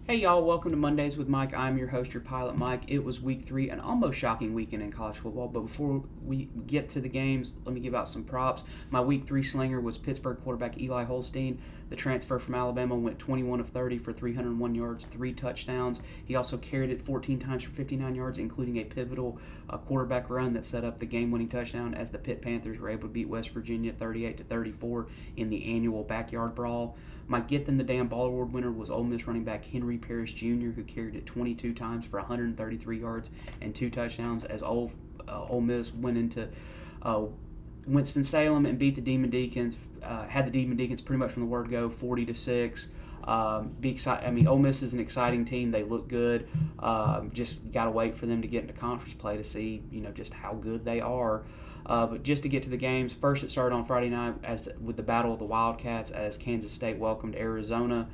Hey y'all, welcome to Mondays with Mike. I'm your host, your pilot Mike. It was week 3, an almost shocking weekend in college football. But before we get to the games, let me give out some props. My week 3 slinger was Pittsburgh quarterback Eli Holstein. The transfer from Alabama went 21 of 30 for 301 yards, 3 touchdowns. He also carried it 14 times for 59 yards, including a pivotal quarterback run that set up the game-winning touchdown as the Pitt Panthers were able to beat West Virginia 38-34 in the annual backyard brawl. My Get Them the Damn Ball Award winner was Ole Miss running back Henry Parrish Jr., who carried it 22 times for 133 yards and 2 touchdowns as Ole Miss went into Winston-Salem and beat the Demon Deacons. Had the Demon Deacons pretty much from the word go, 40-6. Ole Miss is an exciting team. They look good. Just got to wait for them to get into conference play to see, just how good they are. But just to get to the games, first it started on Friday night with the Battle of the Wildcats as Kansas State welcomed Arizona.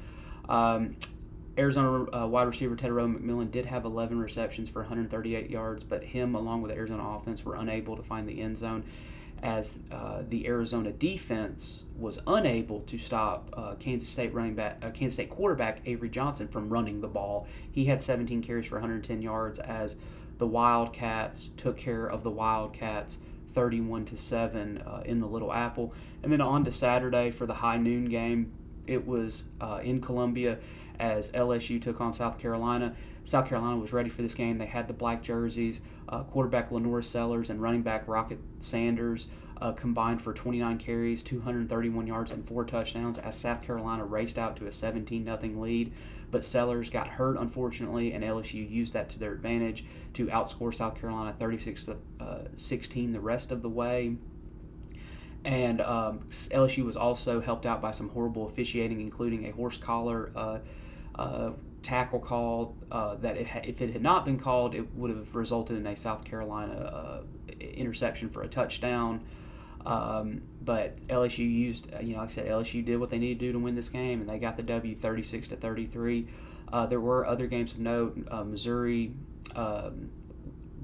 Arizona wide receiver Tedero McMillan did have 11 receptions for 138 yards, but him along with the Arizona offense were unable to find the end zone as the Arizona defense was unable to stop Kansas State quarterback Avery Johnson from running the ball. He had 17 carries for 110 yards as the Wildcats took care of the Wildcats 31-7 in the Little Apple. And then on to Saturday for the high noon game. It was in Columbia as LSU took on South Carolina. South Carolina was ready for this game. They had the black jerseys. Quarterback Lenora Sellers and running back Rocket Sanders combined for 29 carries, 231 yards, and 4 touchdowns as South Carolina raced out to a 17-0 lead. But Sellers got hurt, unfortunately, and LSU used that to their advantage to outscore South Carolina 36-16 the rest of the way. And LSU was also helped out by some horrible officiating, including a horse collar tackle call that if it had not been called, it would have resulted in a South Carolina interception for a touchdown. But LSU used, like I said, LSU did what they needed to do to win this game, and they got the W 36-33. There were other games of note. Missouri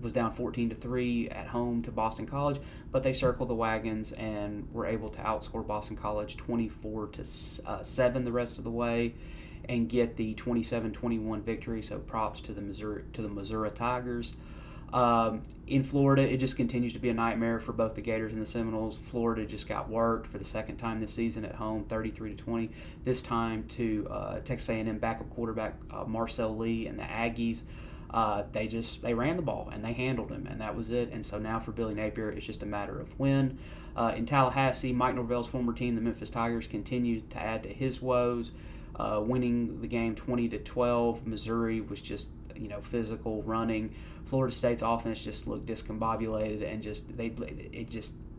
was down 14-3 at home to Boston College, but they circled the wagons and were able to outscore Boston College 24-7 the rest of the way and get the 27-21 victory. So props to the Missouri Tigers. In Florida, it just continues to be a nightmare for both the Gators and the Seminoles. Florida just got worked for the second time this season at home, 33-20. This time to Texas A&M backup quarterback Marcel Lee and the Aggies. They ran the ball and they handled him, and that was it. And so now for Billy Napier, it's just a matter of when. In Tallahassee, Mike Norvell's former team, the Memphis Tigers, continued to add to his woes, winning the game 20-12. Missouri was just physical running. Florida State's offense just looked discombobulated and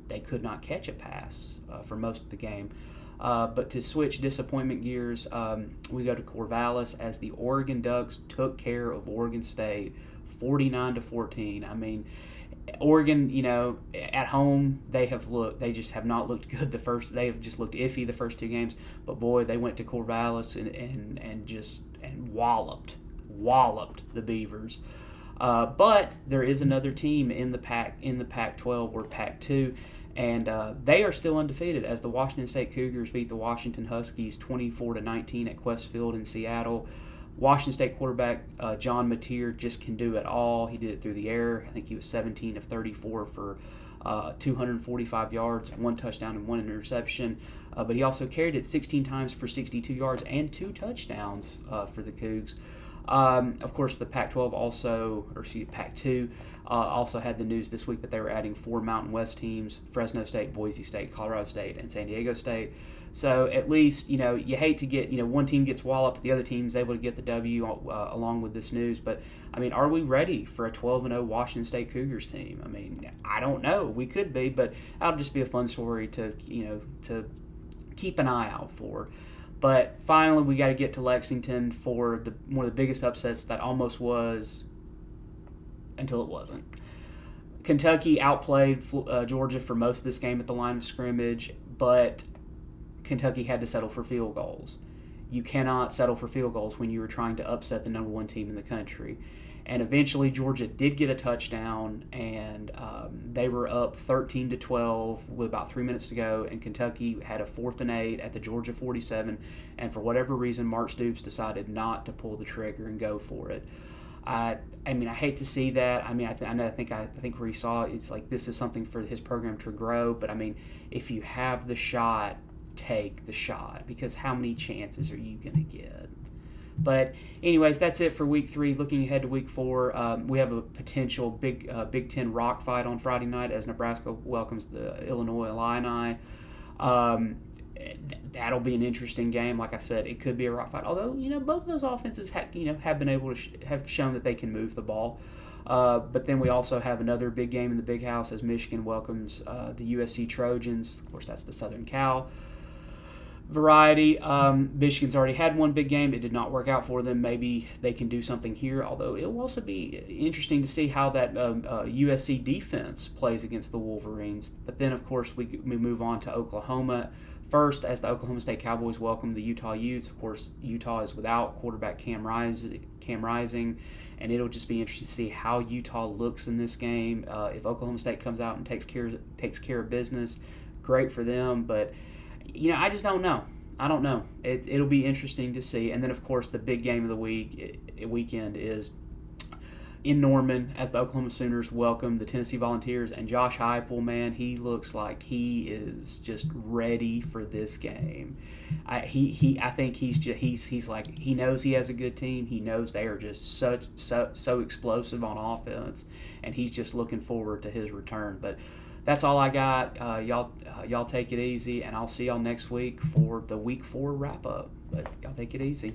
they could not catch a pass for most of the game. But to switch disappointment gears, we go to Corvallis as the Oregon Ducks took care of Oregon State 49-14. I mean, Oregon, at home they just have not looked good they have just looked iffy the first 2 games. But boy, they went to Corvallis and walloped the Beavers. But there is another team in the Pac-12 or Pac-2. And they are still undefeated as the Washington State Cougars beat the Washington Huskies 24-19 at Qwest Field in Seattle. Washington State quarterback John Mateer just can do it all. He did it through the air. I think he was 17 of 34 for 245 yards, 1 touchdown and 1 interception. But he also carried it 16 times for 62 yards and 2 touchdowns for the Cougs. Of course, the Pac-2 also had the news this week that they were adding 4 Mountain West teams: Fresno State, Boise State, Colorado State, and San Diego State. So at least, you hate to get, one team gets walloped, the other team's able to get the W along with this news. But, are we ready for a 12-0 Washington State Cougars team? I don't know. We could be, but that'll just be a fun story to keep an eye out for. But finally, we got to get to Lexington for one of the biggest upsets that almost was until it wasn't. Kentucky outplayed Georgia for most of this game at the line of scrimmage, but Kentucky had to settle for field goals. You cannot settle for field goals when you are trying to upset the number 1 team in the country. And eventually Georgia did get a touchdown, and they were up 13-12 with about 3 minutes to go. And Kentucky had a 4th and 8 at the Georgia 47, and for whatever reason, Mark Stoops decided not to pull the trigger and go for it. I mean, I hate to see that. I mean, I think where he saw it, it's like this is something for his program to grow. But I mean, if you have the shot, take the shot, because how many chances are you going to get? But anyways, that's it for week 3. Looking ahead to week 4, we have a potential Big Ten rock fight on Friday night as Nebraska welcomes the Illinois Illini. That'll be an interesting game. Like I said, it could be a rock fight. Although both of those offenses have been able to have shown that they can move the ball. But then we also have another big game in the Big House as Michigan welcomes the USC Trojans. Of course, that's the Southern Cal variety. Michigan's already had one big game. It did not work out for them. Maybe they can do something here, although it will also be interesting to see how that USC defense plays against the Wolverines. But then, of course, we move on to Oklahoma first as the Oklahoma State Cowboys welcome the Utah Utes. Of course, Utah is without quarterback Cam Rising, and it'll just be interesting to see how Utah looks in this game. If Oklahoma State comes out and takes care of business, great for them, but I just don't know. I don't know. It'll be interesting to see. And then, of course, the big game of the weekend is in Norman as the Oklahoma Sooners welcome the Tennessee Volunteers. And Josh Heupel, man, he looks like he is just ready for this game. I think he's like, he knows he has a good team. He knows they are just so explosive on offense, and he's just looking forward to his return. But that's all I got. Y'all take it easy, and I'll see y'all next week for the Week 4 wrap-up. But y'all take it easy.